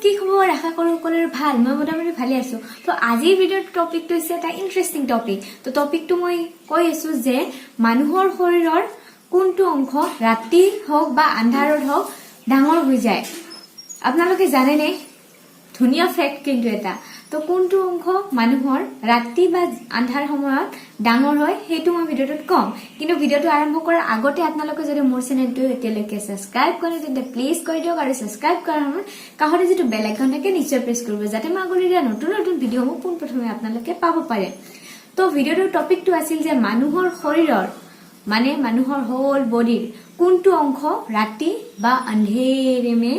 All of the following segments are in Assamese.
কি খবৰ আশা কৰো সকলোৰে ভাল মই মোটামুটি ভালে আছো তো আজিৰ ভিডিঅ'ৰ টপিকটো হৈছে এটা ইন্টাৰেষ্টিং টপিক তো টপিকটো মই কৈ আছো যে মানুহৰ শৰীৰৰ কোনটো অংশ ৰাতি হোক বা আন্ধাৰত হোক ডাঙৰ হৈ যায় আপোনালোকে জানে নে ধুনিয়া ফ্যাক্ট কিন্তু এটা তো কোনটো অংশ মানুহৰ ৰাতি বা আন্ধাৰ সময়ত ডাঙৰ হয় হেতু মই ভিডিঅ'টোত কম কিন্তু ভিডিঅ'টো আৰম্ভ কৰাৰ আগতে আপোনালোকে যদি মোৰ চেনেলটো এতিয়ালৈকে সাবস্ক্ৰাইব কৰে তেন্তে প্লিজ কৰি দিয়ক আৰু সাবস্ক্ৰাইব কৰাৰ সময়ত কাষতে যেটো বেল আইকন থাকে নিশ্চয় প্ৰেছ কৰিব যাতে মই আগলৈ দিয়া নতুন নতুন ভিডিঅ'সমূহ পোনপ্ৰথমে আপোনালোকে পাব পাৰে তো ভিডিঅ'টোৰ টপিকটো আছিল যে মানুহৰ শৰীৰৰ মানে মানুহৰ হোল বডিৰ কোনটো অংশ ৰাতি বা আন্ধাৰে মে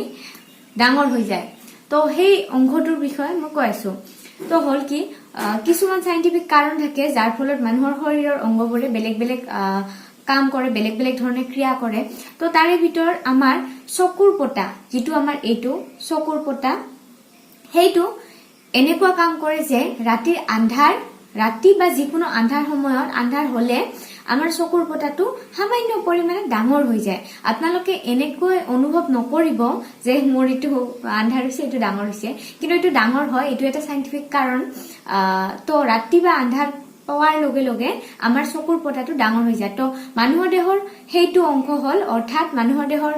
ডাঙৰ হৈ যায় তো সেই অংশটোৰ বিষয়ে মই কৈ আছো তো হল কি কিছুমান সাইন্টিফিক কাৰণ থাকে যাৰ ফলত মানুহৰ শৰীৰৰ অংগবোৰে বেলেগ বেলেগ কাম কৰে বেলেগ বেলেগ ধৰণে ক্ৰিয়া কৰে তো তাৰে ভিতৰত আমাৰ চকুৰ পটা যেটো আমাৰ এইটো চকুৰ পটা হেইটো এনেকুৱা কাম কৰে যে ৰাতিৰ আন্ধাৰ ৰাতি বা যিকোনো আন্ধাৰ সময়ত আন্ধাৰ হলে আমাৰ চকুৰ পটাটো সামান্য পৰিমাণে ডাঙৰ হৈ যায় আপোনালোকে এনেকৈ অনুভৱ নকৰিব যে মোৰ ইটো আন্ধাৰ হৈছে ইটো ডাঙৰ হৈছে কিন্তু ইটো ডাঙৰ হয় ইটো এটা সাইন্টিফিক কাৰণ তো ৰাতি বা আন্ধাৰ পাৱাৰ লগে লগে আমাৰ চকুৰ পটাটো ডাঙৰ হৈ যায় তো মানুহৰ দেহৰ হেইটো অংশ হল অৰ্থাৎ মানুহৰ দেহৰ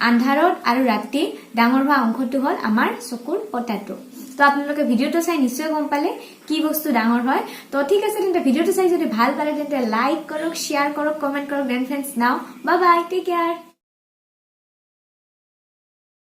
আন্ধাৰত আৰু ৰাতি ডাঙৰ হোৱা অংশটো হল আমাৰ চকুৰ পটাটো তো আপোনালোকে ভিডিঅ'টো চাই নিশ্চয় গম পালে কি বস্তু ডাঙৰ হয় তো ঠিক আছে তেন্তে ভিডিঅ'টো চাই যদি ভাল পালে তেন্তে লাইক কৰক শেয়াৰ কৰক কমেন্ট কৰক দেন ফ্ৰেন্ডস নাও বাই বাই টেক কেয়াৰ